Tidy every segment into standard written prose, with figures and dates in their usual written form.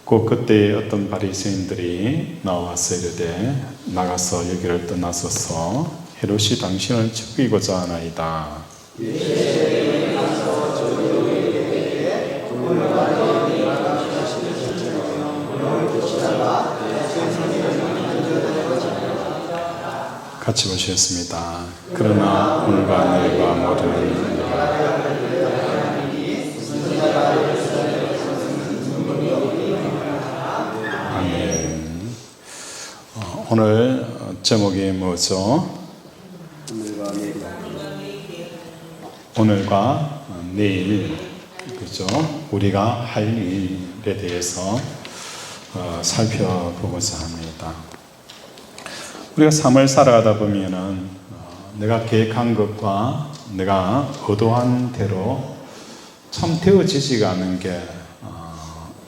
그때 어떤 바리새인들이 나와서 이르되 나가서 여기를 떠나서서 헤롯이 당신을 죽이고자 하나이다. 같이 보시겠습니다. 그러나 오늘과 내일과 모든 아멘. 오늘 제목이 뭐죠? 오늘과 내일, 그죠? 우리가 할 일에 대해서 살펴보고자 합니다. 우리가 삶을 살아가다 보면은 내가 계획한 것과 내가 의도한 대로 참 되어지지가 않은 게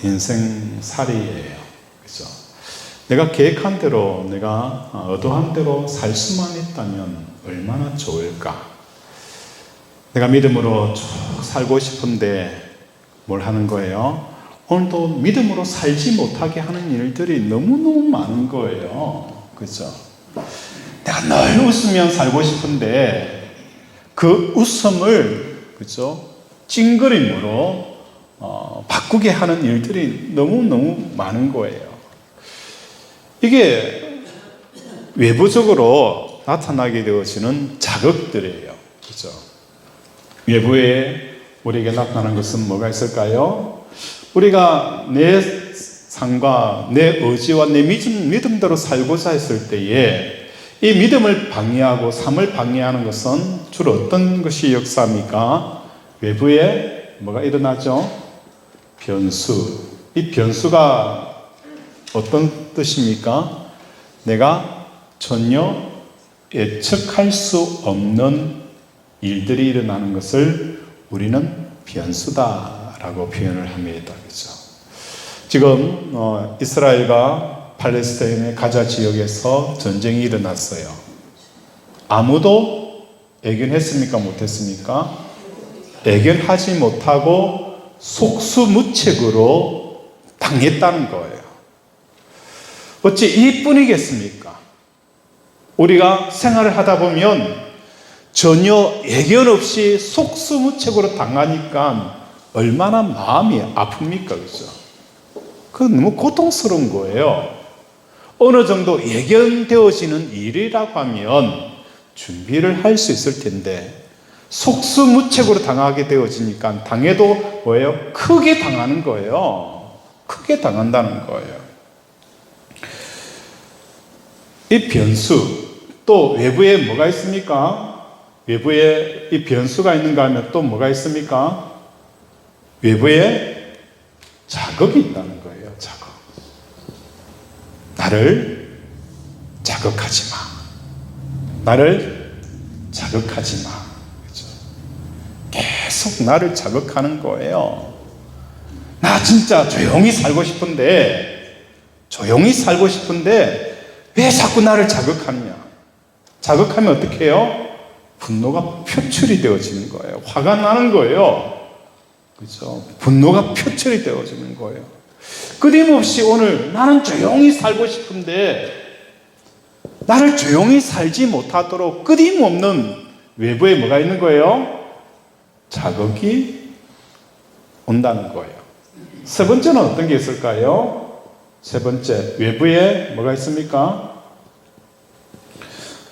인생살이에요. 그죠? 내가 계획한 대로, 내가 의도한 대로 살 수만 있다면 얼마나 좋을까? 내가 믿음으로 쭉 살고 싶은데 뭘 하는 거예요? 오늘도 믿음으로 살지 못하게 하는 일들이 너무너무 많은 거예요. 그죠? 내가 늘 웃으면 살고 싶은데 그 웃음을, 그죠? 찡그림으로 바꾸게 하는 일들이 너무너무 많은 거예요. 이게 외부적으로 나타나게 되어지는 자극들이에요. 그죠? 외부에 우리에게 나타나는 것은 뭐가 있을까요? 우리가 내 삶과 내 의지와 내 믿음대로 살고자 했을 때에 이 믿음을 방해하고 삶을 방해하는 것은 주로 어떤 것이 역사입니까? 외부에 뭐가 일어나죠? 변수. 이 변수가 어떤 뜻입니까? 내가 전혀 예측할 수 없는 일들이 일어나는 것을 우리는 변수다라고 표현을 합니다. 그렇죠? 지금 이스라엘과 팔레스타인의 가자 지역에서 전쟁이 일어났어요. 아무도 애견했습니까? 못했습니까? 애견하지 못하고 속수무책으로 당했다는 거예요. 어찌 이뿐이겠습니까? 우리가 생활을 하다 보면 전혀 애견 없이 속수무책으로 당하니까 얼마나 마음이 아픕니까? 그죠? 그건 너무 고통스러운 거예요. 어느 정도 예견되어지는 일이라고 하면 준비를 할 수 있을 텐데 속수무책으로 당하게 되어지니까 당해도 뭐예요? 크게 당하는 거예요. 크게 당한다는 거예요. 이 변수, 또 외부에 뭐가 있습니까? 외부에 이 변수가 있는가 하면 또 뭐가 있습니까? 외부에 자극이 있다는 거예요. 자극. 나를 자극하지 마. 나를 자극하지 마. 그렇죠? 계속 나를 자극하는 거예요. 나 진짜 조용히 살고 싶은데 왜 자꾸 나를 자극하느냐? 자극하면 어떻게 해요? 분노가 표출이 되어지는 거예요. 화가 나는 거예요. 그렇죠? 분노가 표출이 되어지는 거예요. 끊임없이 오늘 나는 조용히 살고 싶은데 나를 조용히 살지 못하도록 끊임없는 외부에 뭐가 있는 거예요? 자극이 온다는 거예요. 세 번째는 어떤 게 있을까요? 세 번째, 외부에 뭐가 있습니까?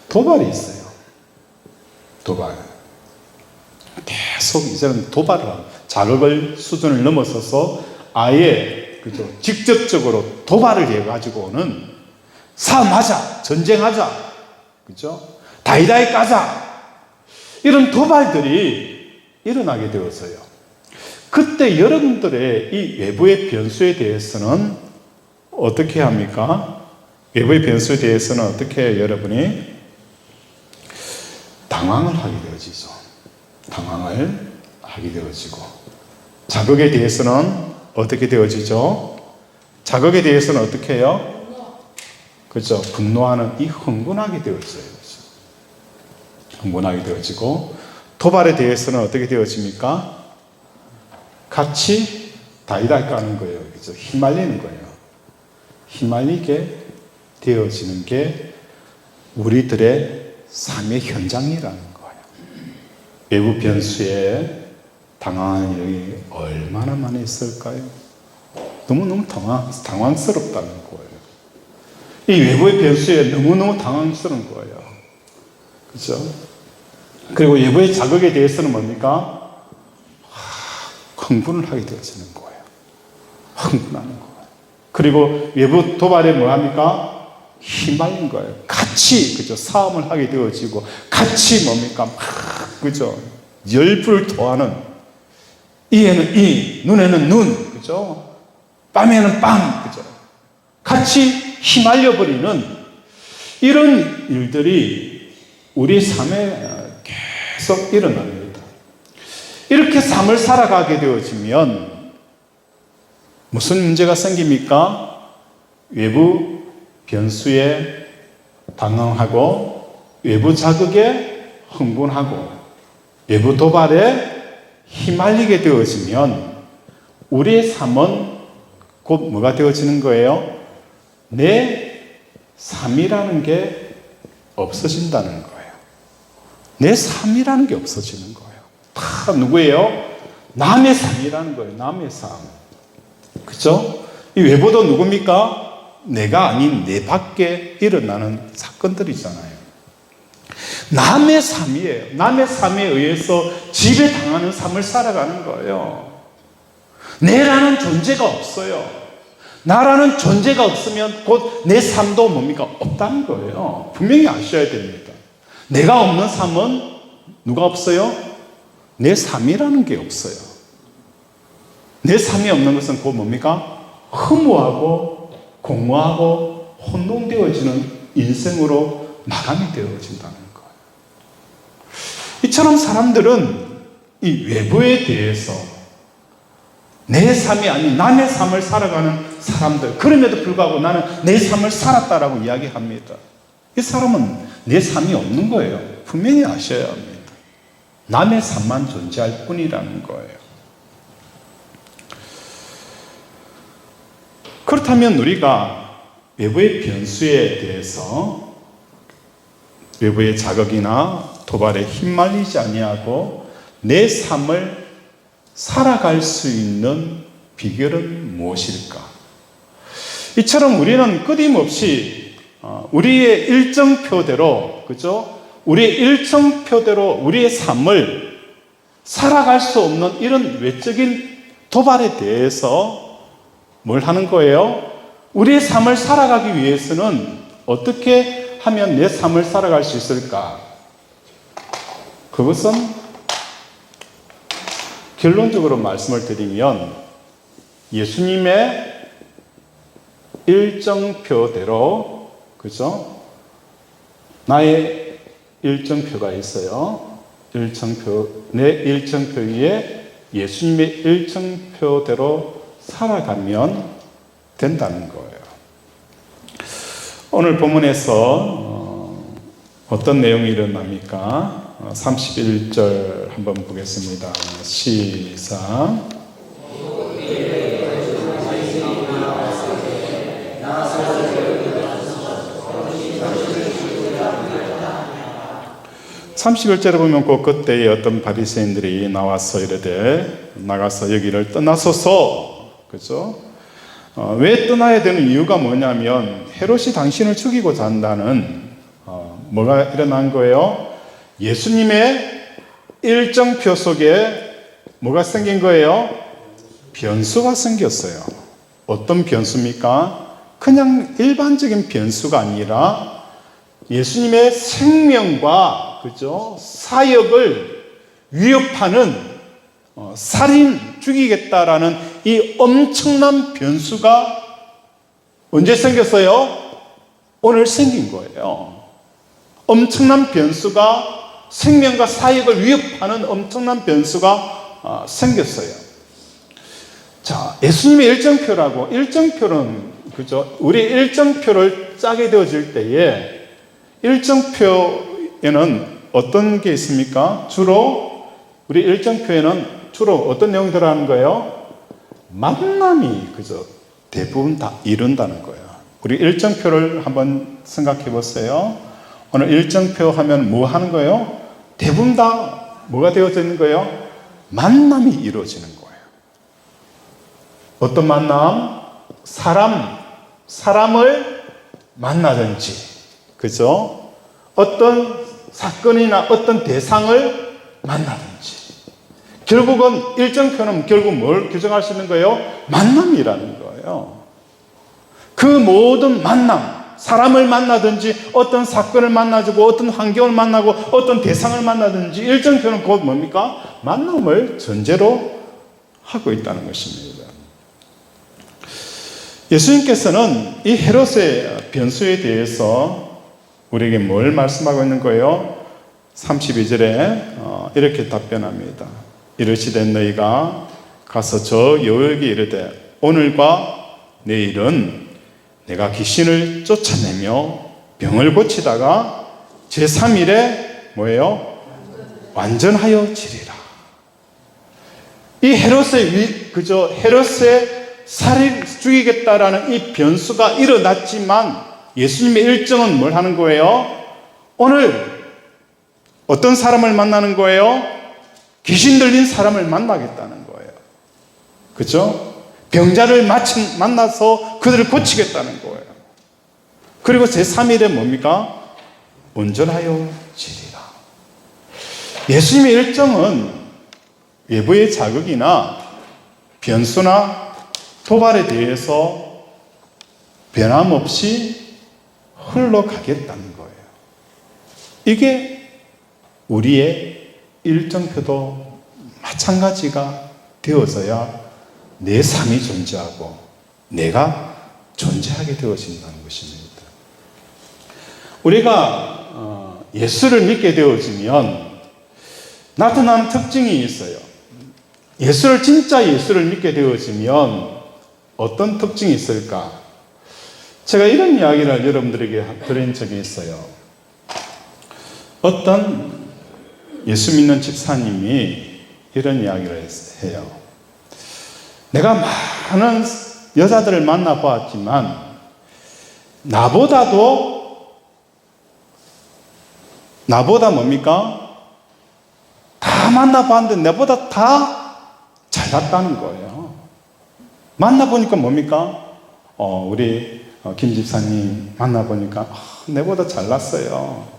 도발이 있어요. 도발. 계속 이제는 도발을 하고 자극을 수준을 넘어서서 아예, 그죠? 직접적으로 도발을 해가지고는 싸움하자, 전쟁하자, 그죠? 다이다이 까자, 이런 도발들이 일어나게 되었어요. 그때 여러분들의 이 외부의 변수에 대해서는 어떻게 합니까? 외부의 변수에 대해서는 어떻게 해요, 여러분이? 당황을 하게 되어지죠. 당황을 하게 되어지고, 자극에 대해서는 어떻게 되어지죠? 자극에 대해서는 어떻게 해요? 그렇죠. 분노하는 이 흥분하게 되어져요. 그렇죠? 흥분하게 되어지고, 도발에 대해서는 어떻게 되어집니까? 같이 다이다 까는 거예요. 그죠? 휘말리는 거예요. 휘말리게 되어지는 게 우리들의 삶의 현장이라는 거예요. 외부 변수에 당황한 일이 얼마나 많이 있을까요? 너무너무 당황스럽다는 거예요. 이 외부의 변수에 너무너무 당황스러운 거예요. 그죠? 그리고 외부의 자극에 대해서는 뭡니까? 흥분을 하게 되어지는 거예요. 흥분하는 거예요. 그리고 외부 도발에 뭐 합니까? 휘말린 거예요. 같이, 그죠? 싸움을 하게 되어지고, 같이 뭡니까? 그죠? 열불을 토하는, 이에는 이, 눈에는 눈, 그죠? 뺨에는 뺨, 그죠? 같이 휘말려버리는 이런 일들이 우리 삶에 계속 일어납니다. 이렇게 삶을 살아가게 되어지면 무슨 문제가 생깁니까? 외부 변수에 당황하고, 외부 자극에 흥분하고, 외부 도발에 휘말리게 되어지면 우리의 삶은 곧 뭐가 되어지는 거예요? 내 삶이라는 게 없어진다는 거예요. 내 삶이라는 게 없어지는 거예요. 다 누구예요? 남의 삶이라는 거예요. 남의 삶. 그죠? 이 외부도 누굽니까? 내가 아닌 내 밖에 일어나는 사건들이잖아요. 남의 삶이에요. 남의 삶에 의해서 지배당하는 삶을 살아가는 거예요. 내라는 존재가 없어요. 나라는 존재가 없으면 곧 내 삶도 뭡니까? 없다는 거예요. 분명히 아셔야 됩니다. 내가 없는 삶은 누가 없어요? 내 삶이라는 게 없어요. 내 삶이 없는 것은 곧 뭡니까? 허무하고 공허하고 혼돈되어지는 인생으로 마감이 되어진다는 거예요. 이처럼 사람들은 이 외부에 대해서 내 삶이 아닌 남의 삶을 살아가는 사람들, 그럼에도 불구하고 나는 내 삶을 살았다라고 이야기합니다. 이 사람은 내 삶이 없는 거예요. 분명히 아셔야 합니다. 남의 삶만 존재할 뿐이라는 거예요. 그렇다면 우리가 외부의 변수에 대해서, 외부의 자극이나 도발에 휘말리지 아니하고 내 삶을 살아갈 수 있는 비결은 무엇일까? 이처럼 우리는 끊임없이 우리의 일정표대로, 그죠? 우리의 일정표대로 우리의 삶을 살아갈 수 없는 이런 외적인 도발에 대해서 뭘 하는 거예요? 우리의 삶을 살아가기 위해서는 어떻게 하면 내 삶을 살아갈 수 있을까? 그것은 결론적으로 말씀을 드리면 예수님의 일정표대로, 그죠? 나의 일정표가 있어요. 내 일정표 위에 예수님의 일정표대로 살아가면 된다는 거예요. 오늘 본문에서 어떤 내용이 일어납니까? 31절 한번 보겠습니다. 시작. 31절에 보면 꼭 그때에 어떤 바리새인들이 나와서 이르되 나가서 여기를 떠나소서. 그죠? 왜 떠나야 되는 이유가 뭐냐면 헤롯이 당신을 죽이고자 한다는 뭐가 일어난 거예요? 예수님의 일정표 속에 뭐가 생긴 거예요? 변수가 생겼어요. 어떤 변수입니까? 그냥 일반적인 변수가 아니라 예수님의 생명과, 그죠? 사역을 위협하는 살인, 죽이겠다라는 이 엄청난 변수가 언제 생겼어요? 오늘 생긴 거예요. 엄청난 변수가, 생명과 사역을 위협하는 엄청난 변수가 생겼어요. 자, 예수님의 일정표라고, 일정표는, 그죠? 우리 일정표를 짜게 되어질 때에 일정표에는 어떤 게 있습니까? 주로 우리 일정표에는 주로 어떤 내용이 들어가는 거예요? 만남이 그저 대부분 다 이룬다는 거예요. 우리 일정표를 한번 생각해 보세요. 오늘 일정표 하면 뭐 하는 거예요? 대부분 다 뭐가 되어져 있는 거예요? 만남이 이루어지는 거예요. 어떤 만남? 사람을 만나든지, 그죠? 어떤 사건이나 어떤 대상을 만나든지. 결국은 일정표는 결국 뭘 규정할 수 있는 거예요? 만남이라는 거예요. 그 모든 만남, 사람을 만나든지 어떤 사건을 만나주고 어떤 환경을 만나고 어떤 대상을 만나든지 일정표는 곧 뭡니까? 만남을 전제로 하고 있다는 것입니다. 예수님께서는 이 헤롯의 변수에 대해서 우리에게 뭘 말씀하고 있는 거예요? 32절에 이렇게 답변합니다. 이르시되 너희가 가서 저 여호에게 이르되 오늘과 내일은 내가 귀신을 쫓아내며 병을 고치다가 제3일에 뭐예요? 완전하여 지리라. 이 헤롯의 살인 죽이겠다라는 이 변수가 일어났지만 예수님의 일정은 뭘 하는 거예요? 오늘 어떤 사람을 만나는 거예요? 귀신 들린 사람을 만나겠다는 거예요. 그렇죠? 병자를 만나서 그들을 고치겠다는 거예요. 그리고 제3일에 뭡니까? 온전하여 지리라. 예수님의 일정은 외부의 자극이나 변수나 도발에 대해서 변함없이 흘러가겠다는 거예요. 이게 우리의 일정표도 마찬가지가 되어져야 내 삶이 존재하고 내가 존재하게 되어진다는 것입니다. 우리가 예수를 믿게 되어지면 나타나는 특징이 있어요. 진짜 예수를 믿게 되어지면 어떤 특징이 있을까? 제가 이런 이야기를 여러분들에게 드린 적이 있어요. 어떤 예수 믿는 집사님이 이런 이야기를 해요. 내가 많은 여자들을 만나보았지만 나보다 뭡니까? 다 만나봤는데 나보다 다 잘났다는 거예요. 만나보니까 뭡니까? 우리 김 집사님 만나보니까 내보다 잘났어요.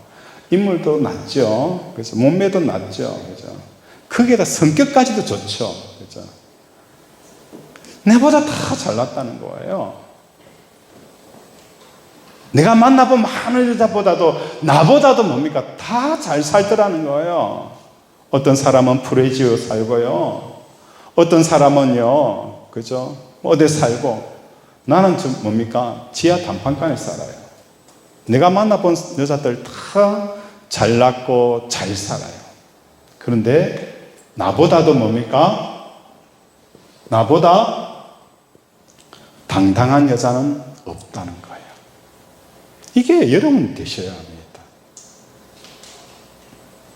인물도 낫죠. 그래서 몸매도 낫죠. 그죠? 거기에다 성격까지도 좋죠. 그죠? 내보다 다 잘났다는 거예요. 내가 만나본 많은 여자보다도 나보다도 뭡니까? 다 잘 살더라는 거예요. 어떤 사람은 풀에 지어 살고요. 어떤 사람은요, 그죠? 어디 살고. 나는 좀 뭡니까? 지하 단판간에 살아요. 내가 만나본 여자들 다 잘났고 잘 살아요. 그런데 나보다도 뭡니까? 나보다 당당한 여자는 없다는 거예요. 이게 여러분 되셔야 합니다.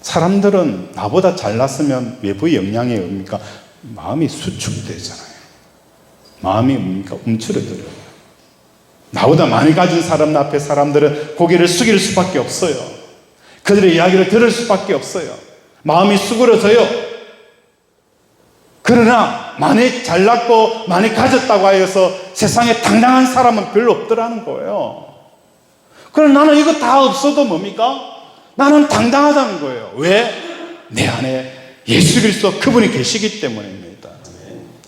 사람들은 나보다 잘났으면 외부의 영향이 뭡니까? 마음이 수축되잖아요. 마음이 뭡니까? 움츠러들어요. 나보다 많이 가진 사람 앞에 사람들은 고개를 숙일 수밖에 없어요. 그들의 이야기를 들을 수밖에 없어요. 마음이 수그러져요. 그러나 많이 잘났고 많이 가졌다고 하여서 세상에 당당한 사람은 별로 없더라는 거예요. 그럼 나는 이거 다 없어도 뭡니까? 나는 당당하다는 거예요. 왜? 내 안에 예수 그리스도 그분이 계시기 때문입니다.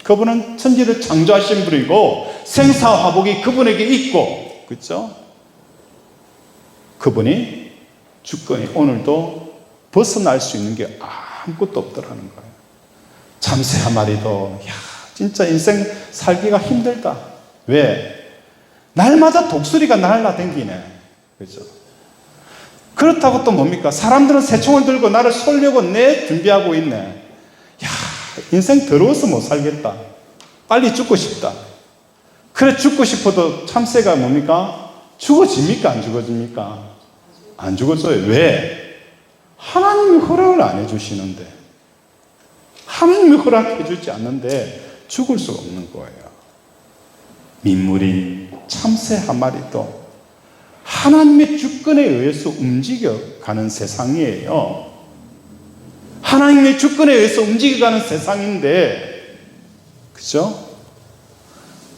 그분은 천지를 창조하신 분이고 생사화복이 그분에게 있고, 그렇죠? 그분이 주권이 오늘도 벗어날 수 있는 게 아무것도 없더라는 거예요. 참새 한 마리도 진짜 인생 살기가 힘들다. 왜? 날마다 독수리가 날라다니네. 그렇죠? 그렇다고 또 뭡니까? 사람들은 새총을 들고 나를 쏠려고 준비하고 있네. 야, 인생 더러워서 못 살겠다. 빨리 죽고 싶다. 그래 죽고 싶어도 참새가 뭡니까? 죽어집니까? 안 죽어집니까? 안 죽어져요. 왜? 하나님이 허락을 안 해주시는데, 하나님이 허락해 주지 않는데 죽을 수가 없는 거예요. 민물인 참새 한 마리도 하나님의 주권에 의해서 움직여가는 세상이에요. 하나님의 주권에 의해서 움직여가는 세상인데, 그죠?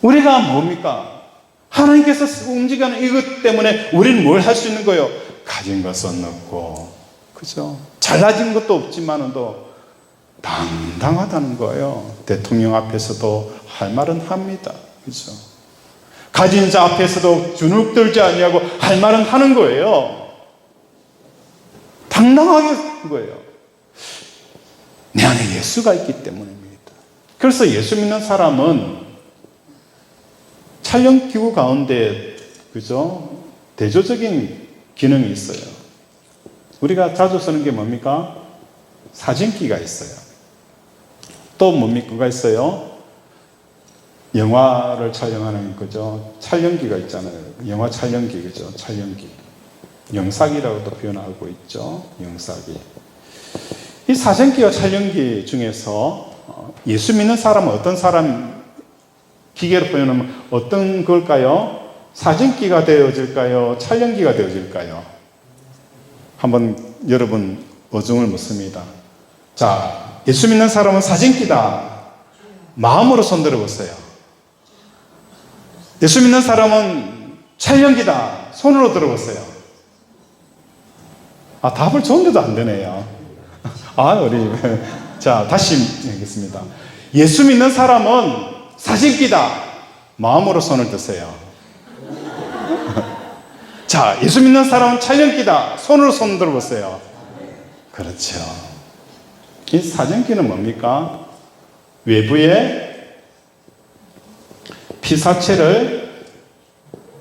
우리가 뭡니까? 하나님께서 움직이는 이것 때문에 우리는 뭘 할 수 있는 거예요? 가진 것은 없고, 그죠? 잘나진 것도 없지만도 당당하다는 거예요. 대통령 앞에서도 할 말은 합니다. 그죠? 가진 자 앞에서도 주눅 들지 아니하고 할 말은 하는 거예요. 당당하게 하는 거예요. 내 안에 예수가 있기 때문입니다. 그래서 예수 믿는 사람은 촬영기구 가운데, 그죠? 대조적인 기능이 있어요. 우리가 자주 쓰는 게 뭡니까? 사진기가 있어요. 또 뭡니까? 그가 있어요? 영화를 촬영하는, 그죠? 촬영기가 있잖아요. 영화 촬영기, 그죠? 촬영기. 영사기라고도 표현하고 있죠. 영사기. 이 사진기와 촬영기 중에서 예수 믿는 사람은 어떤 사람, 기계로 표현하면 어떤 걸까요? 사진기가 되어질까요? 촬영기가 되어질까요? 한번 여러분 어중을 묻습니다. 자, 예수 믿는 사람은 사진기다. 마음으로 손들어 보세요. 예수 믿는 사람은 촬영기다. 손으로 들어보세요. 아, 답을 줬는데도 안 되네요. 우리. 자, 다시 하겠습니다. 예수 믿는 사람은 사진기다. 마음으로 손을 드세요. 자, 예수 믿는 사람은 촬영기다. 손으로 손 들어보세요. 그렇죠. 이 사진기는 뭡니까? 외부에 피사체를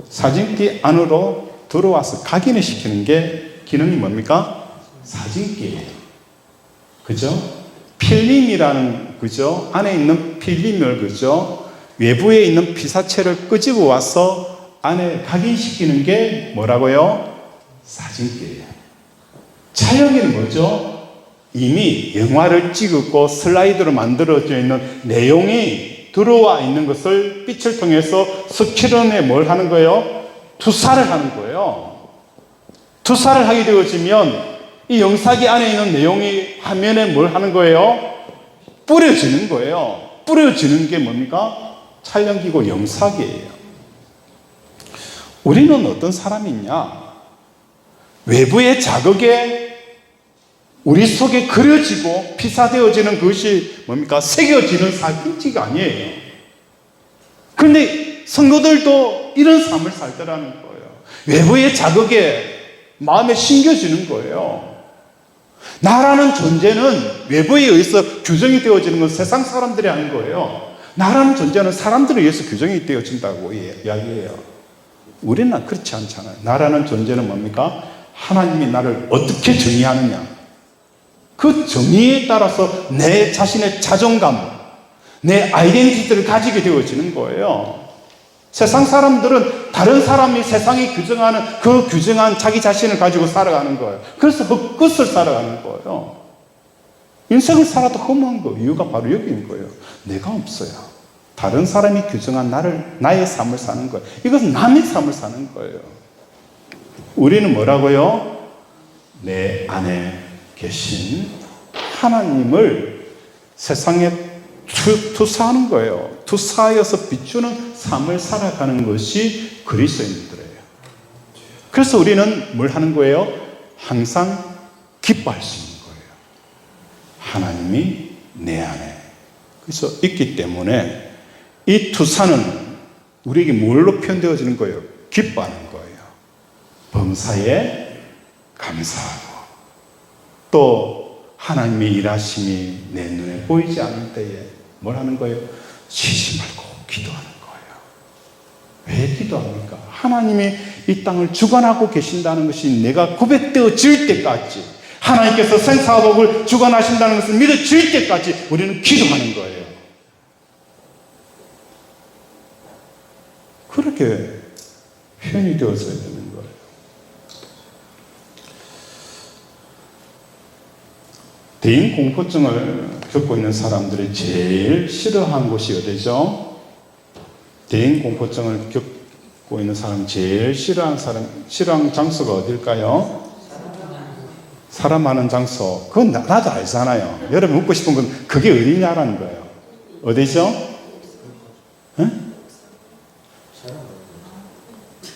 사진기 안으로 들어와서 각인을 시키는 게 기능이 뭡니까? 사진기예요. 그죠? 필름이라는, 그죠? 안에 있는 필름을, 그죠? 외부에 있는 피사체를 끄집어 와서 안에 각인시키는 게 뭐라고요? 사진기예요. 촬영기는 뭐죠? 이미 영화를 찍었고 슬라이드로 만들어져 있는 내용이 들어와 있는 것을 빛을 통해서 스크린에 뭘 하는 거예요? 투사를 하는 거예요. 투사를 하게 되어지면 이 영상기 안에 있는 내용이 화면에 뭘 하는 거예요? 뿌려지는 거예요. 뿌려지는 게 뭡니까? 촬영기고 영상기예요. 우리는 어떤 사람이냐? 외부의 자극에 우리 속에 그려지고 피사되어지는 그것이 뭡니까? 새겨지는 사진지가 아니에요. 그런데 성도들도 이런 삶을 살더라는 거예요. 외부의 자극에 마음에 심겨지는 거예요. 나라는 존재는 외부에 의해서 규정이 되어지는 건 세상 사람들이 하는 거예요. 나라는 존재는 사람들에 의해서 규정이 되어진다고 이야기해요. 우리는 그렇지 않잖아요. 나라는 존재는 뭡니까? 하나님이 나를 어떻게 정의하느냐. 그 정의에 따라서 내 자신의 자존감, 내 아이덴티티를 가지게 되어지는 거예요. 세상 사람들은 다른 사람이 세상이 규정하는 그 규정한 자기 자신을 가지고 살아가는 거예요. 그래서 헛것을 살아가는 거예요. 인생을 살아도 허무한 거 이유가 바로 여기인 거예요. 내가 없어요. 다른 사람이 규정한 나의 삶을 사는 거예요. 이것은 남의 삶을 사는 거예요. 우리는 뭐라고요? 내 안에 계신 하나님을 세상에 투사하는 거예요. 투사하여서 비추는 삶을 살아가는 것이 그리스도인들이에요. 그래서 우리는 뭘 하는 거예요? 항상 기뻐할 수 있는 거예요. 하나님이 내 안에 그래서 있기 때문에 이 투사는 우리에게 뭘로 표현되어지는 거예요? 기뻐하는 거예요. 범사에 감사하고 또 하나님의 일하심이 내 눈에 보이지 않을 때에 뭘 하는 거예요? 쉬지 말고 기도하는 거예요. 왜 기도합니까? 하나님이 이 땅을 주관하고 계신다는 것이 내가 고백되어질 때까지, 하나님께서 생사복을 주관하신다는 것을 믿어질 때까지 우리는 기도하는 거예요. 그렇게 표현이 되어져야 되는 거예요. 대인 공포증을 겪고 있는 사람들이 제일 싫어하는 곳이 어디죠? 대인공포증을 겪고 있는 사람이 제일 싫어하는 장소가 어딜까요? 사람 많은 장소. 그건 나도 알잖아요. 여러분 묻고 싶은 건 그게 어디냐라는 거예요. 어디죠? 응?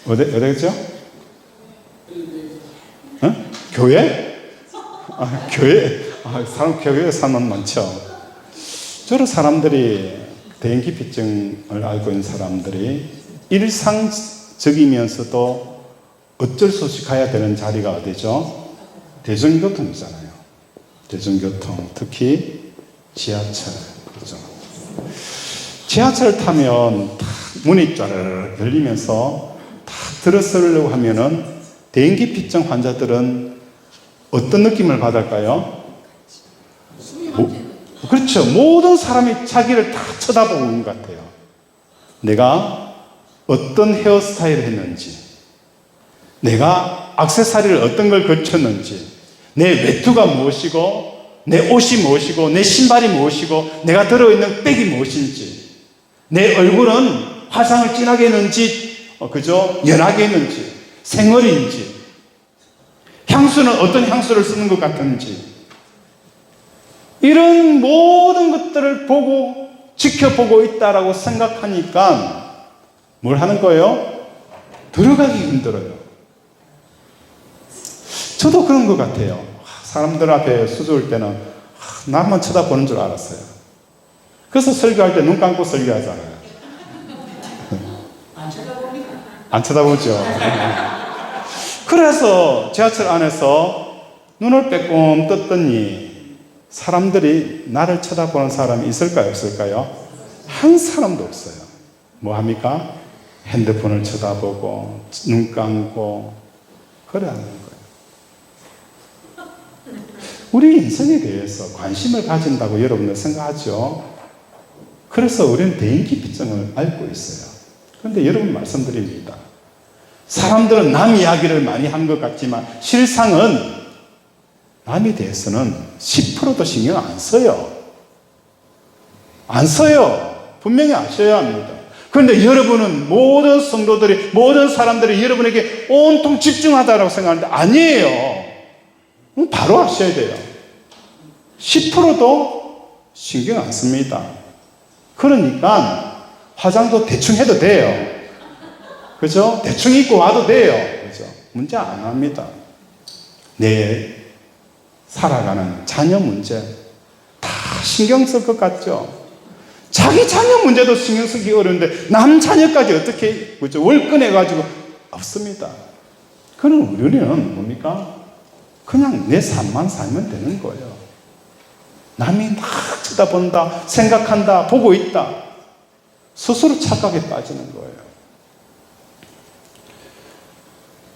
어디죠? 응? 교회? 교회? 사람 교회에 사람 많죠. 저런 사람들이 대인기피증을 앓고 있는 사람들이 일상적이면서도 어쩔 수 없이 가야 되는 자리가 어디죠? 대중교통이잖아요. 대중교통, 특히 지하철. 그렇죠? 지하철을 타면 탁 문이 쫙 열리면서 탁 들어서려고 하면은 대인기피증 환자들은 어떤 느낌을 받을까요? 그렇죠. 모든 사람이 자기를 다 쳐다보고 있는 것 같아요. 내가 어떤 헤어스타일을 했는지, 내가 액세서리를 어떤 걸 걸쳤는지, 내 외투가 무엇이고, 내 옷이 무엇이고, 내 신발이 무엇이고, 내가 들어있는 백이 무엇인지, 내 얼굴은 화장을 진하게 했는지, 그죠? 연하게 했는지, 생얼인지, 향수는 어떤 향수를 쓰는 것 같은지, 이런 모든 것들을 보고 지켜보고 있다라고 생각하니까 뭘 하는 거예요? 들어가기 힘들어요. 저도 그런 것 같아요. 사람들 앞에 수조일 때는 나만 쳐다보는 줄 알았어요. 그래서 설교할 때 눈 감고 설교하잖아요. 안 쳐다봅니까? 안 쳐다보죠. 그래서 지하철 안에서 눈을 빼꼼 떴더니 사람들이 나를 쳐다보는 사람이 있을까요? 없을까요? 한 사람도 없어요. 뭐 합니까? 핸드폰을 쳐다보고 눈 감고 그래 하는 거예요. 우리 인생에 대해서 관심을 가진다고 여러분들 생각하죠? 그래서 우리는 대인기피증을 앓고 있어요. 그런데 여러분 말씀드립니다. 사람들은 남 이야기를 많이 한 것 같지만 실상은 남에 대해서는 10%도 신경 안 써요. 안 써요. 분명히 아셔야 합니다. 그런데 여러분은 모든 성도들이, 모든 사람들이 여러분에게 온통 집중하다고 생각하는데 아니에요. 바로 아셔야 돼요. 10%도 신경 안 씁니다. 그러니까 화장도 대충 해도 돼요. 그죠? 대충 입고 와도 돼요. 그죠? 문제 안 합니다. 내 살아가는 자녀 문제 다 신경 쓸 것 같죠? 자기 자녀 문제도 신경 쓰기 어려운데 남 자녀까지 어떻게 그죠? 월권해가지고 없습니다. 그럼 우리는 뭡니까? 그냥 내 삶만 살면 되는 거예요. 남이 막 쳐다본다, 생각한다, 보고 있다. 스스로 착각에 빠지는 거예요.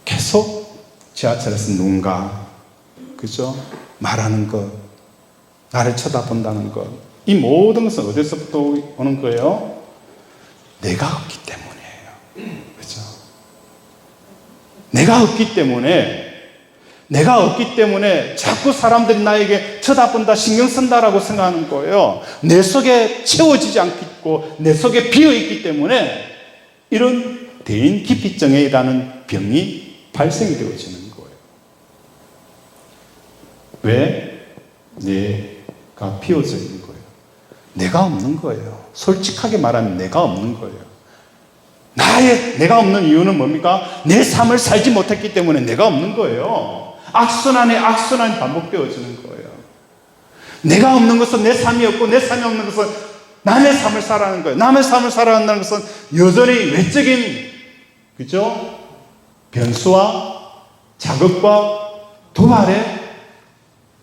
계속 지하철에서 누군가 그죠? 말하는 것, 나를 쳐다본다는 것, 이 모든 것은 어디서부터 오는 거예요? 내가 없기 때문이에요. 그죠? 내가 없기 때문에 자꾸 사람들이 나에게 쳐다본다, 신경 쓴다라고 생각하는 거예요. 내 속에 채워지지 않고 내 속에 비어있기 때문에 이런 대인기피증이라는 병이 발생이 되어지는 거예요. 왜? 내가 비어져 있는 거예요. 내가 없는 거예요. 솔직하게 말하면 내가 없는 거예요. 내가 없는 이유는 뭡니까? 내 삶을 살지 못했기 때문에 내가 없는 거예요. 악순환에 악순환이 반복되어지는 거예요. 내가 없는 것은 내 삶이 없고 내 삶이 없는 것은 남의 삶을 살아가는 거예요. 남의 삶을 살아간다는 것은 여전히 외적인 그죠? 변수와 자극과 도발에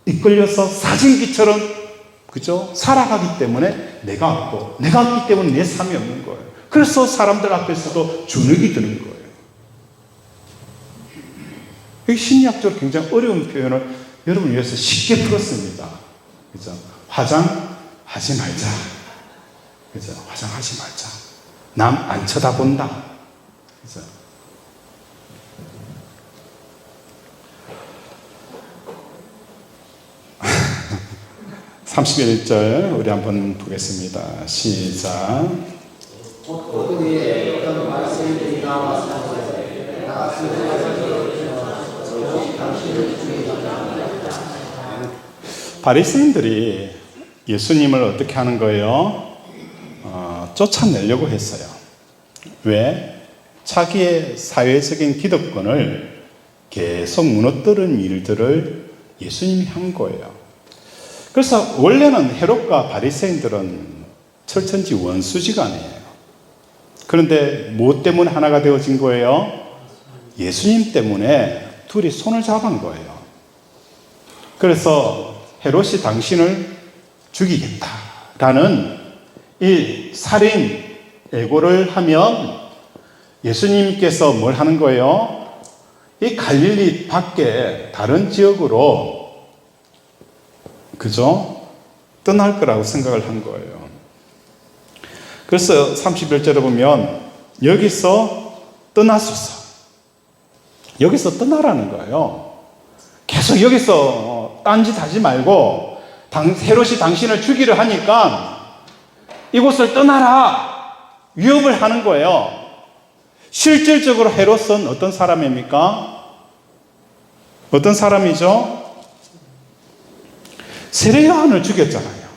이끌려서 사진기처럼 그죠? 살아가기 때문에 내가 없고 내가 없기 때문에 내 삶이 없는 거예요. 그래서 사람들 앞에서도 주눅이 드는 거예요. 이 심리학적으로 굉장히 어려운 표현을 여러분을 위해서 쉽게 풀었습니다. 그죠? 화장하지 말자. 그죠? 화장하지 말자. 남 안 쳐다본다. 그죠? 31절 우리 한번 보겠습니다. 시작. 바리새인들이 예수님을 어떻게 하는 거예요? 쫓아내려고 했어요. 왜? 자기의 사회적인 기득권을 계속 무너뜨린 일들을 예수님이 한 거예요. 그래서 원래는 헤롯과 바리새인들은 철천지 원수지간이에요. 그런데 무엇 때문에 하나가 되어진 거예요? 예수님 때문에 둘이 손을 잡은 거예요. 그래서 헤롯이 당신을 죽이겠다라는 이 살인 예고를 하면 예수님께서 뭘 하는 거예요? 이 갈릴리 밖에 다른 지역으로 그죠? 떠날 거라고 생각을 한 거예요. 그래서 31절에 보면 여기서 떠나소서. 여기서 떠나라는 거예요. 계속 여기서 딴짓 하지 말고 헤롯이 당신을 죽이려 하니까 이곳을 떠나라. 위협을 하는 거예요. 실질적으로 헤롯은 어떤 사람입니까? 어떤 사람이죠? 세례 요한을 죽였잖아요.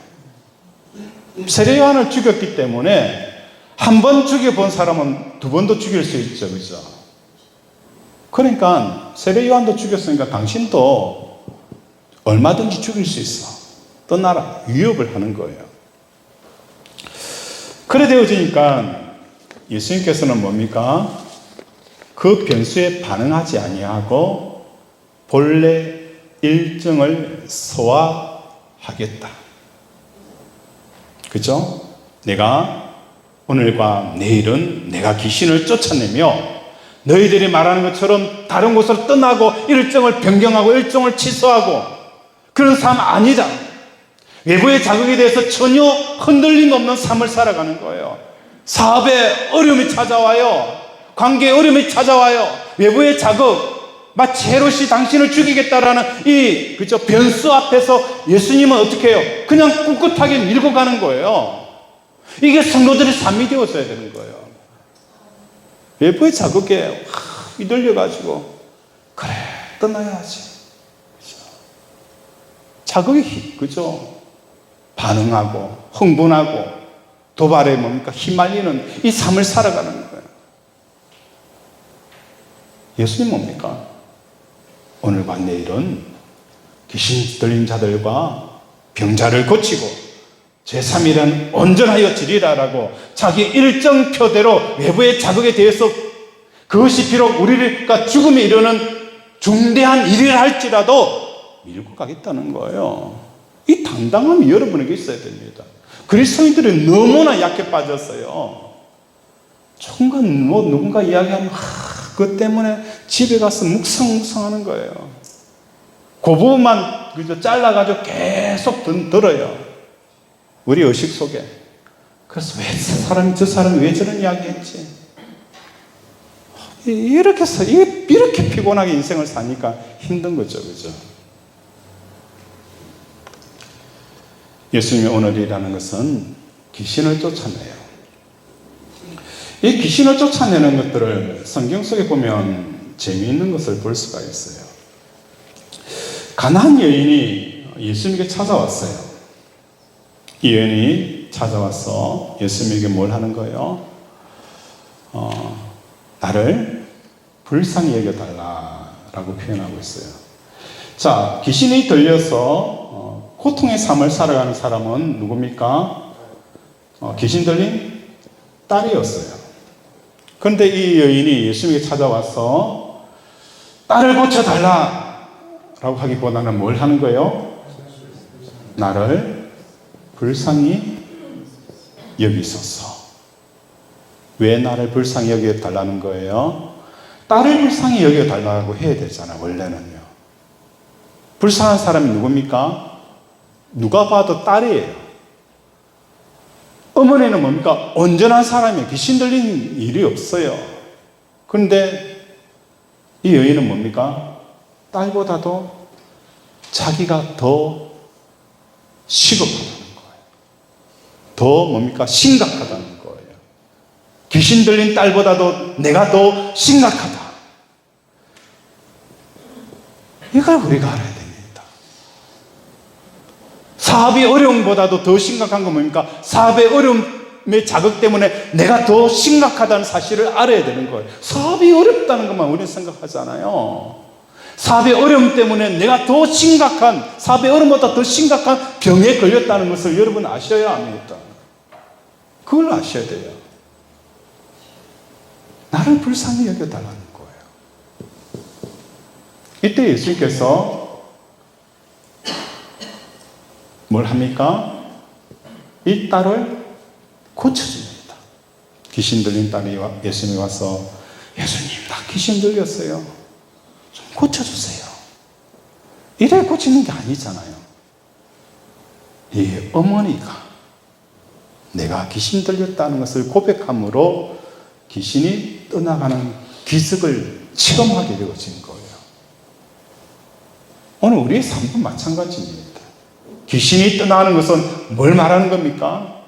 세례 요한을 죽였기 때문에 한 번 죽여본 사람은 두 번도 죽일 수 있죠. 그죠? 그러니까 세례 요한도 죽였으니까 당신도 얼마든지 죽일 수 있어. 떠나라. 위협을 하는 거예요. 그래 되어지니까 예수님께서는 뭡니까? 그 변수에 반응하지 아니하고 본래 일정을 소화하겠다. 그죠? 내가 오늘과 내일은 내가 귀신을 쫓아내며 너희들이 말하는 것처럼 다른 곳으로 떠나고 일정을 변경하고 일정을 취소하고 그런 삶 아니다. 외부의 자극에 대해서 전혀 흔들림 없는 삶을 살아가는 거예요. 사업에 어려움이 찾아와요. 관계에 어려움이 찾아와요. 외부의 자극, 마치 헤롯이 당신을 죽이겠다라는 이 그죠 변수 앞에서 예수님은 어떻게 해요? 그냥 꿋꿋하게 밀고 가는 거예요. 이게 성도들의 삶이 되었어야 되는 거예요. 외부의 자극에 휘둘려가지고 그래 떠나야지. 그죠? 자극이 그죠? 반응하고 흥분하고 도발에 뭡니까? 휘말리는 이 삶을 살아가는 거예요. 예수님 뭡니까? 오늘과 내일은 귀신 들린 자들과 병자를 고치고 제3일은 온전하여 지리라라고 자기 일정표대로 외부의 자극에 대해서 그것이 비록 우리가 죽음에 이르는 중대한 일이라 할지라도 밀고 가겠다는 거예요. 이 당당함이 여러분에게 있어야 됩니다. 그리스도인들은 너무나 약해 빠졌어요. 조금만 누군가 이야기하면 그것 때문에 집에 가서 묵상하는 거예요. 그 부분만 그저 잘라가지고 계속 들어요. 우리 의식 속에. 그래서 왜 저 사람이 왜 저런 이야기 했지? 이렇게 피곤하게 인생을 사니까 힘든 거죠. 그죠? 예수님의 오늘이라는 것은 귀신을 쫓아내요. 이 귀신을 쫓아내는 것들을 성경 속에 보면 재미있는 것을 볼 수가 있어요. 가나안 여인이 예수님에게 찾아왔어요. 이 여인이 찾아와서 예수님에게 뭘 하는 거예요? 나를 불쌍히 여겨달라라고 표현하고 있어요. 자, 귀신이 들려서 고통의 삶을 살아가는 사람은 누굽니까? 귀신 들린 딸이었어요. 그런데 이 여인이 예수님에게 찾아와서 딸을 고쳐달라라고 하기보다는 뭘 하는 거예요? 나를 불쌍히 여기소서. 왜 나를 불쌍히 여겨달라는 거예요? 딸을 불쌍히 여겨달라고 해야 되잖아요. 원래는요. 불쌍한 사람이 누굽니까? 누가 봐도 딸이에요. 어머니는 뭡니까? 온전한 사람이에요. 귀신 들린 일이 없어요. 그런데 이 여인은 뭡니까? 딸보다도 자기가 더 시급하다는 거예요. 더 뭡니까? 심각하다는 거예요. 귀신 들린 딸보다도 내가 더 심각하다. 이걸 우리가 알아야 됩니다. 사업이 어려움보다도 더 심각한 건 뭡니까? 사업의 어려움의 자극 때문에 내가 더 심각하다는 사실을 알아야 되는 거예요. 사업이 어렵다는 것만 우리는 생각하잖아요. 사업의 어려움 때문에 내가 더 심각한, 사업의 어려움보다 더 심각한 병에 걸렸다는 것을 여러분 아셔야 합니다. 그걸 아셔야 돼요. 나를 불쌍히 여겨달라는 거예요. 이때 예수님께서 뭘 합니까? 이 딸을 고쳐줍니다. 귀신 들린 딸이 예수님이 와서, 예수님, 나 귀신 들렸어요. 좀 고쳐주세요. 이래 고치는 게 아니잖아요. 이 어머니가 내가 귀신 들렸다는 것을 고백함으로 귀신이 떠나가는 기적을 체험하게 되어진 거예요. 오늘 우리의 삶도 마찬가지입니다. 귀신이 떠나가는 것은 뭘 말하는 겁니까?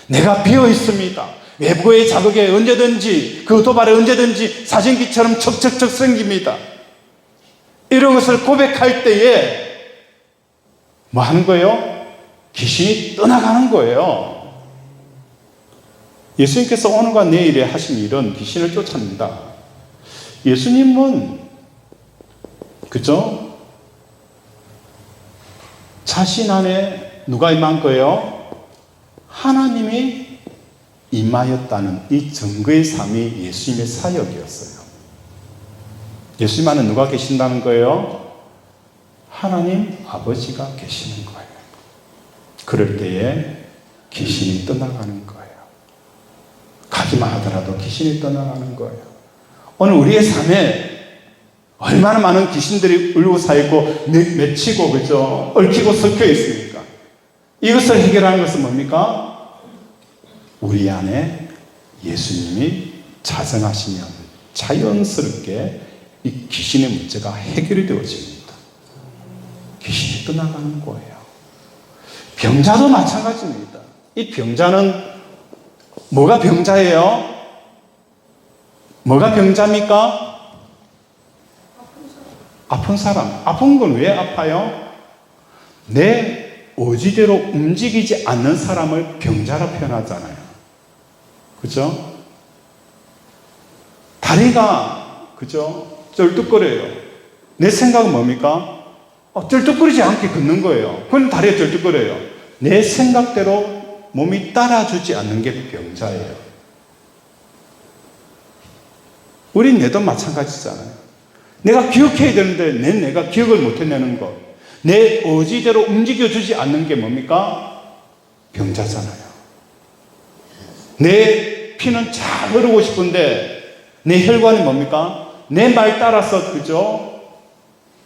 내가 비어 있습니다. 외부의 자극에 언제든지, 그 도발에 언제든지 사진기처럼 척척척 생깁니다. 이런 것을 고백할 때에 뭐 하는 거예요? 귀신이 떠나가는 거예요. 예수님께서 오늘과 내일에 하신 일은 귀신을 쫓아낸다. 예수님은 그죠? 자신 안에 누가 임한 거예요? 하나님이 임하였다는 이 증거의 삶이 예수님의 사역이었어요. 예수님 안에 누가 계신다는 거예요? 하나님 아버지가 계시는 거예요. 그럴 때에 귀신이 떠나가는 거예요. 가기만 하더라도 귀신이 떠나가는 거예요. 오늘 우리의 삶에 얼마나 많은 귀신들이 울고 사있고 맺히고 그죠? 얽히고 섞여 있습니까? 이것을 해결하는 것은 뭡니까? 우리 안에 예수님이 자정하시면 자연스럽게 이 귀신의 문제가 해결이 되어집니다. 귀신이 떠나가는 거예요. 병자도 마찬가지입니다. 이 병자는 뭐가 병자예요? 뭐가 병자입니까? 아픈 사람. 아픈 건 왜 아파요? 내 의지대로 움직이지 않는 사람을 병자라 표현하잖아요. 그죠? 다리가, 그죠? 쩔뚝거려요. 내 생각은 뭡니까? 쩔뚝거리지 않게 걷는 거예요. 그건 다리가 쩔뚝거려요. 내 생각대로 몸이 따라주지 않는 게 병자예요. 우린 뇌도 마찬가지잖아요. 내가 기억해야 되는데 내가 기억을 못 해내는 것, 내 의지대로 움직여주지 않는 게 뭡니까? 병자잖아요. 내 피는 잘 흐르고 싶은데 내 혈관이 뭡니까? 내 말 따라서 그죠?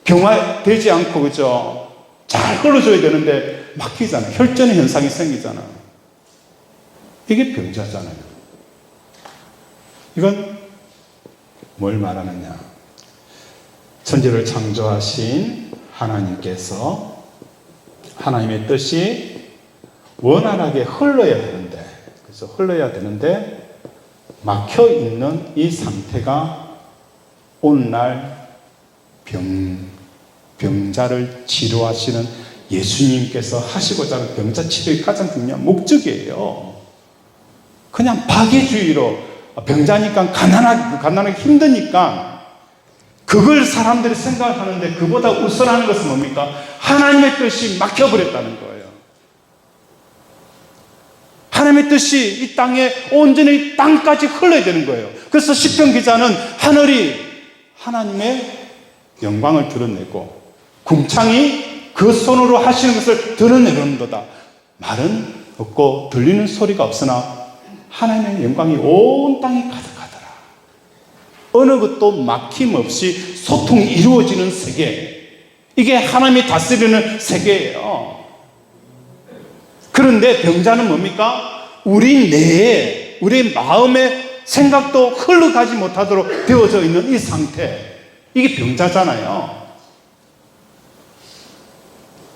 병화되지 않고 그죠? 잘 흘러줘야 되는데 막히잖아요. 혈전의 현상이 생기잖아요. 이게 병자잖아요. 이건 뭘 말하느냐? 천지를 창조하신 하나님께서 하나님의 뜻이 원활하게 흘러야 되는데, 그래서 흘러야 되는데 막혀 있는 이 상태가 오늘날 병자를 치료하시는 예수님께서 하시고자 하는 병자 치료의 가장 중요한 목적이에요. 그냥 박애주의로 병자니까 가난하게 힘드니까 그걸 사람들이 생각하는데 그보다 우선하는 것은 뭡니까? 하나님의 뜻이 막혀버렸다는 거예요. 하나님의 뜻이 이 땅에 온전히 땅까지 흘러야 되는 거예요. 그래서 시편 기자는 하늘이 하나님의 영광을 드러내고 궁창이 그 손으로 하시는 것을 드러내는도다. 말은 없고 들리는 소리가 없으나 하나님의 영광이 온 땅에 가득하더라. 어느 것도 막힘없이 소통이 이루어지는 세계, 이게 하나님이 다스리는 세계예요. 그런데 병자는 뭡니까? 우리 뇌에, 우리 마음의 생각도 흘러가지 못하도록 되어져 있는 이 상태, 이게 병자잖아요.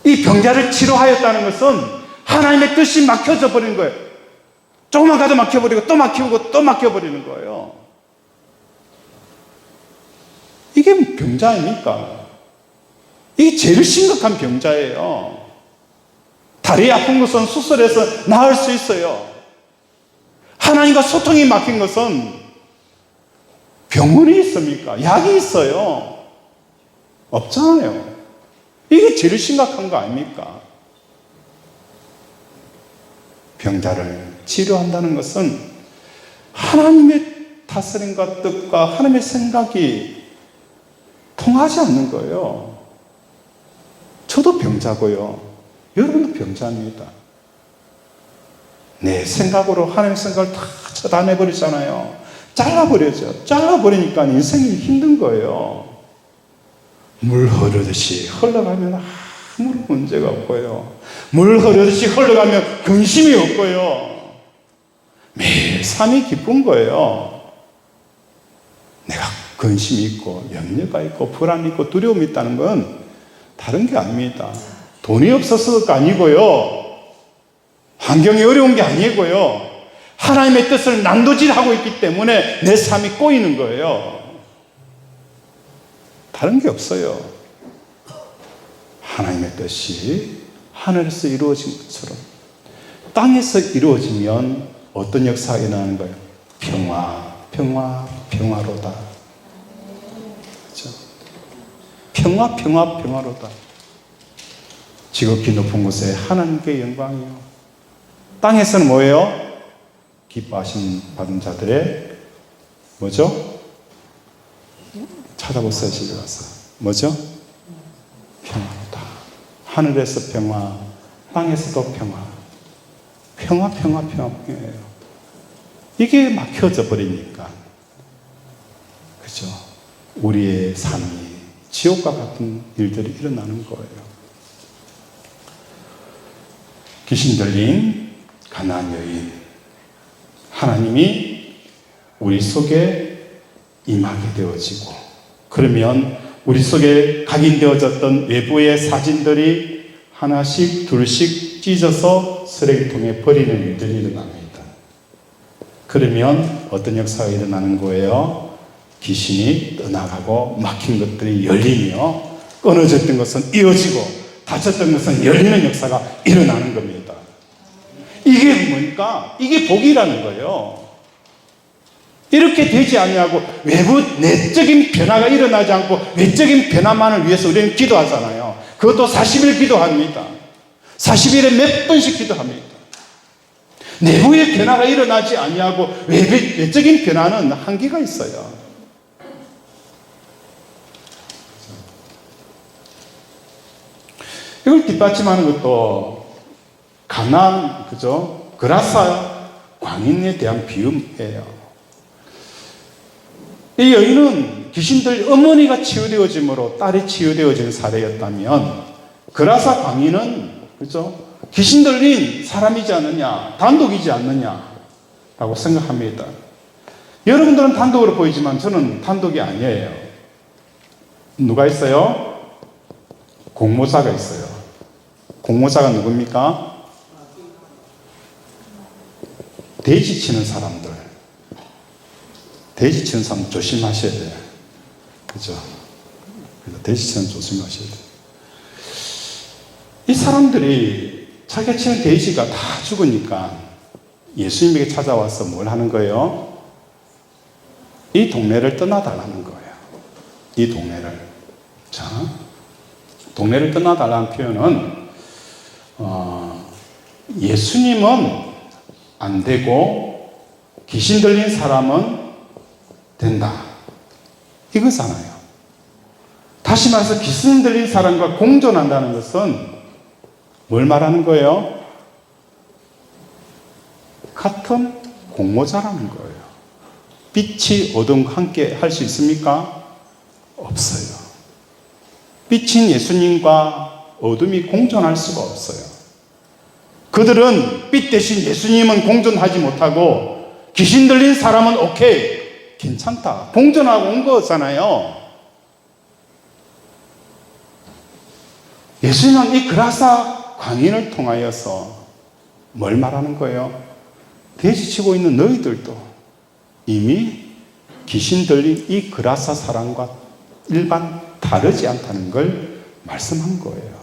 이 병자를 치료하였다는 것은 하나님의 뜻이 막혀져 버리는 거예요. 조금만 가도 막혀버리고 또 막히고 또 막혀버리는 거예요. 이게 병자 아닙니까? 이게 제일 심각한 병자예요. 다리 아픈 것은 수술해서 나을 수 있어요. 하나님과 소통이 막힌 것은 병원이 있습니까? 약이 있어요. 없잖아요. 이게 제일 심각한 거 아닙니까? 병자를 치료한다는 것은 하나님의 다스림과 뜻과 하나님의 생각이 통하지 않는 거예요. 저도 병자고요. 여러분도 병자입니다. 내 생각으로 하나님의 생각을 다 차단해버리잖아요. 잘라버려죠. 잘라버리니까 인생이 힘든 거예요. 물 흐르듯이 흘러가면 아무런 문제가 없고요. 물 흐르듯이 흘러가면 근심이 없고요. 매일 삶이 기쁜 거예요. 내가 근심이 있고 염려가 있고 불안이 있고 두려움이 있다는 건 다른 게 아닙니다. 돈이 없어서가 아니고요. 환경이 어려운 게 아니고요. 하나님의 뜻을 난도질하고 있기 때문에 내 삶이 꼬이는 거예요. 다른 게 없어요. 하나님의 뜻이 하늘에서 이루어진 것처럼 땅에서 이루어지면 어떤 역사가 일어나는 거예요? 평화, 평화, 평화로다. 그렇죠? 평화, 평화, 평화로다. 지극히 높은 곳에 하나님께 영광이요. 땅에서는 뭐예요? 기뻐하심 받은 자들의 뭐죠? 찾아보세요. 집에 가서. 뭐죠? 평화로다. 하늘에서 평화, 땅에서도 평화. 평화, 평화, 평화, 평화예요. 이게 막혀져 버리니까. 그죠? 우리의 삶이 지옥과 같은 일들이 일어나는 거예요. 귀신 들린 가나안 여인. 하나님이 우리 속에 임하게 되어지고, 그러면 우리 속에 각인되어졌던 외부의 사진들이 하나씩 둘씩 찢어서 쓰레기통에 버리는 일들이 일어납니다. 그러면 어떤 역사가 일어나는 거예요? 귀신이 떠나가고 막힌 것들이 열리며 끊어졌던 것은 이어지고 닫혔던 것은 열리는 역사가 일어나는 겁니다. 이게 뭡니까? 이게 복이라는 거예요. 이렇게 되지 않냐고 외부 내적인 변화가 일어나지 않고 외적인 변화만을 위해서 우리는 기도하잖아요. 그것도 40일 기도합니다. 40일에 몇 번씩 기도합니다. 내부의 변화가 일어나지 않냐고 외적인 변화는 한계가 있어요. 이걸 뒷받침하는 것도 가나안, 그죠? 그라사 광인에 대한 비유예요. 이 여인은 귀신들 어머니가 치유되어짐으로 딸이 치유되어진 사례였다면, 그라사 광인은, 그죠? 귀신 들린 사람이지 않느냐, 단독이지 않느냐라고 생각합니다. 여러분들은 단독으로 보이지만 저는 단독이 아니에요. 누가 있어요? 공모자가 있어요. 공모자가 누굽니까? 돼지 치는 사람들. 돼지 치는 사람 조심하셔야 돼요. 그죠? 돼지 치는 조심하셔야 돼요. 이 사람들이 자기가 치는 돼지가 다 죽으니까 예수님에게 찾아와서 뭘 하는 거예요? 이 동네를 떠나달라는 거예요. 이 동네를. 자, 동네를 떠나달라는 표현은 예수님은 안 되고 귀신 들린 사람은 된다. 이거잖아요. 다시 말해서 귀신 들린 사람과 공존한다는 것은 뭘 말하는 거예요? 같은 공모자라는 거예요. 빛이 어둠과 함께 할 수 있습니까? 없어요. 빛인 예수님과 어둠이 공존할 수가 없어요. 그들은 빛 대신 예수님은 공존하지 못하고 귀신 들린 사람은 오케이, 괜찮다, 공존하고 온 거잖아요. 예수님은 이 그라사 광인을 통하여서 뭘 말하는 거예요? 돼지치고 있는 너희들도 이미 귀신 들린 이 그라사 사람과 일반 다르지 않다는 걸 말씀한 거예요.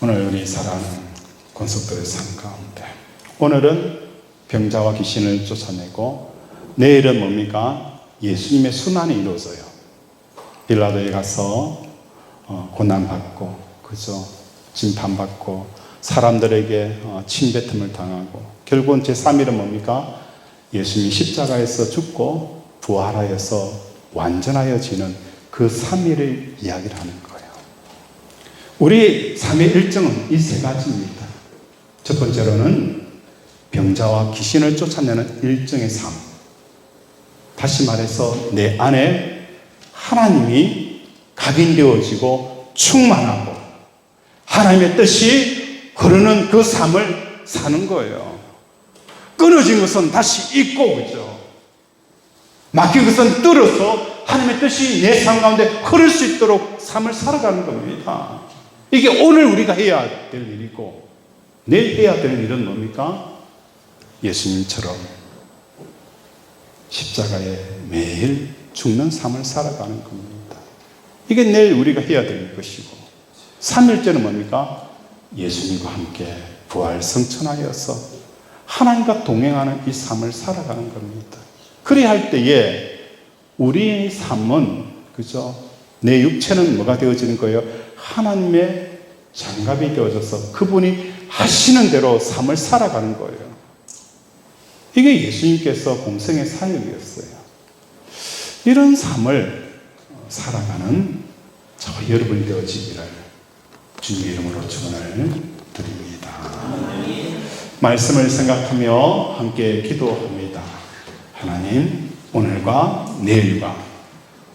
오늘 우리 사랑하는 권속들의 삶 가운데 오늘은 병자와 귀신을 쫓아내고 내일은 뭡니까? 예수님의 순환이 이루어져요. 빌라도에 가서 고난받고 그죠? 심판받고 사람들에게 침뱉음을 당하고 결국은 제3일은 뭡니까? 예수님이 십자가에서 죽고 부활하여서 완전하여지는 그 3일을 이야기를 하는 거예요. 우리 삶의 일정은 이 세 가지입니다. 첫 번째로는 병자와 귀신을 쫓아내는 일정의 삶. 다시 말해서 내 안에 하나님이 각인되어지고 충만하고 하나님의 뜻이 흐르는 그 삶을 사는 거예요. 끊어진 것은 다시 잊고, 그죠? 막힌 것은 뚫어서 하나님의 뜻이 내 삶 가운데 흐를 수 있도록 삶을 살아가는 겁니다. 이게 오늘 우리가 해야 될 일이고, 내일 해야 될 일은 뭡니까? 예수님처럼 십자가에 매일 죽는 삶을 살아가는 겁니다. 이게 내일 우리가 해야 될 것이고, 3일째는 뭡니까? 예수님과 함께 부활 성천하여서 하나님과 동행하는 이 삶을 살아가는 겁니다. 그래야 할 때에 우리의 삶은, 그죠? 내 육체는 뭐가 되어지는 거예요? 하나님의 장갑이 되어져서 그분이 하시는 대로 삶을 살아가는 거예요. 이게 예수님께서 공생의 사역이었어요. 이런 삶을 살아가는 저와 여러분이 되어지기를 주님의 이름으로 축원을 드립니다. 말씀을 생각하며 함께 기도합니다. 하나님, 오늘과 내일과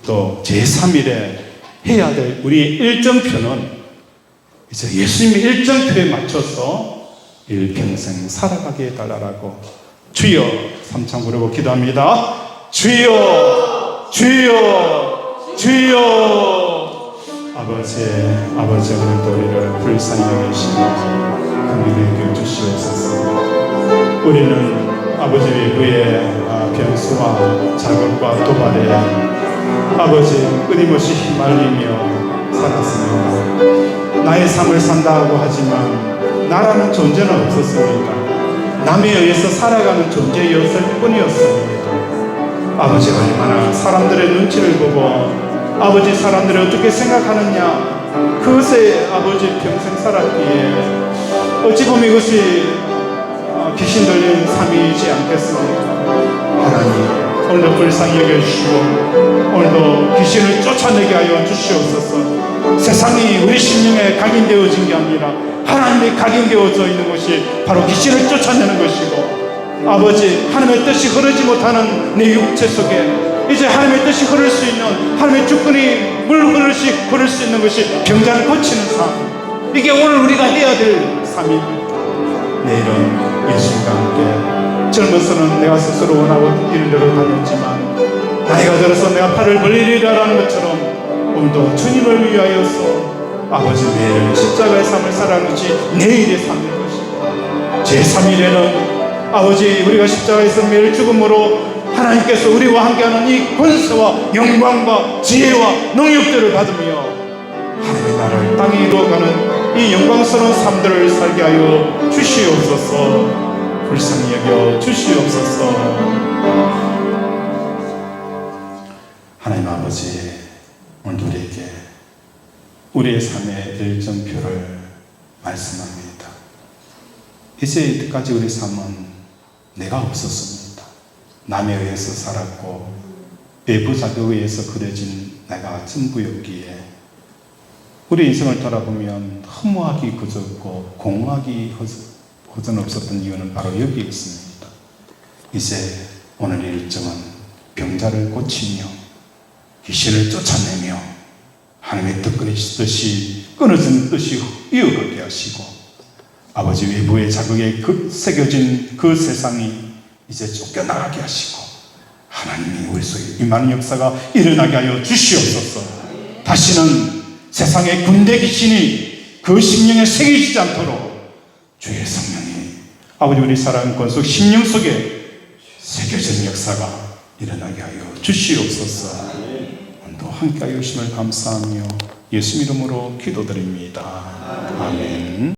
또 제3일에 해야 될 우리의 일정표는 이제 예수님의 일정표에 맞춰서 일평생 살아가게 해달라고 주여 삼창 부르고 기도합니다. 주여, 주여, 주여. 아버지 오늘도 우리를 불쌍히 여기시고 긍휼히 여겨 주시옵소서. 우리는 아버지 외부의 변수와 자극과 도발에 아버지 끊임없이 휘말리며 살았습니다. 나의 삶을 산다고 하지만 나라는 존재는 없었습니다. 남에 의해서 살아가는 존재였을 뿐이었습니다. 아버지 얼마나 사람들의 눈치를 보고 아버지 사람들이 어떻게 생각하느냐 그것에 아버지 평생 살았기에 어찌 보면 이것이 귀신 들린 삶이지 않겠습니까? 하나님 오늘도 불쌍히 여겨주시고 오늘도 귀신을 쫓아내게 하여 주시옵소서. 세상이 우리 심령에 각인되어진 게 아니라 하나님이 각인되어져 있는 것이 바로 귀신을 쫓아내는 것이고 아버지 하나님의 뜻이 흐르지 못하는 내 육체 속에 이제 하나님의 뜻이 흐를 수 있는 하나님의 주권이 물 흐르듯이 흐를 수 있는 것이 병자를 고치는 삶. 이게 오늘 우리가 해야 될 삶입니다. 내일은 예수님과 함께 젊어서는 내가 스스로 원하고 뛰는 대로 다녔지만 나이가 들어서 내가 팔을 벌리리라라는 것처럼 오늘도 주님을 위하여서 아버지 내일은 십자가의 삶을 살아가는 것이 내일의 삶일 것이고 제3일에는 아버지 우리가 십자가에서 매일 죽음으로 하나님께서 우리와 함께하는 이 권세와 영광과 지혜와 능력들을 받으며 하나님의 나라를 땅에 이루어가는 이 영광스러운 삶들을 살게 하여 주시옵소서. 불쌍히 여겨 주시옵소서. 하나님 아버지 오늘 우리에게 우리의 삶의 일정표를 말씀합니다. 이제 이때까지 우리 삶은 내가 없었습니다. 남에 의해서 살았고 외부 자극에 의해서 그려진 내가 전부였기에 우리 인생을 돌아보면 허무하기 그졌고 공허하기 허전없었던 이유는 바로 여기 있습니다. 이제 오늘 일정은 병자를 고치며 귀신을 쫓아내며 하나님의 뜻이 끊어진 뜻이 이어가게 하시고 아버지 외부의 자극에 새겨진 그 세상이 이제 쫓겨나가게 하시고 하나님이 우리 속에 임하는 역사가 일어나게 하여 주시옵소서. 다시는 세상의 군대 귀신이 그 심령에 새기지 않도록 주의 성령이 아버지 우리 사랑하는 권속 심령 속에 새겨진 역사가 일어나게 하여 주시옵소서. 오늘도 함께 하여 주심을 감사하며 예수 이름으로 기도드립니다. 아멘.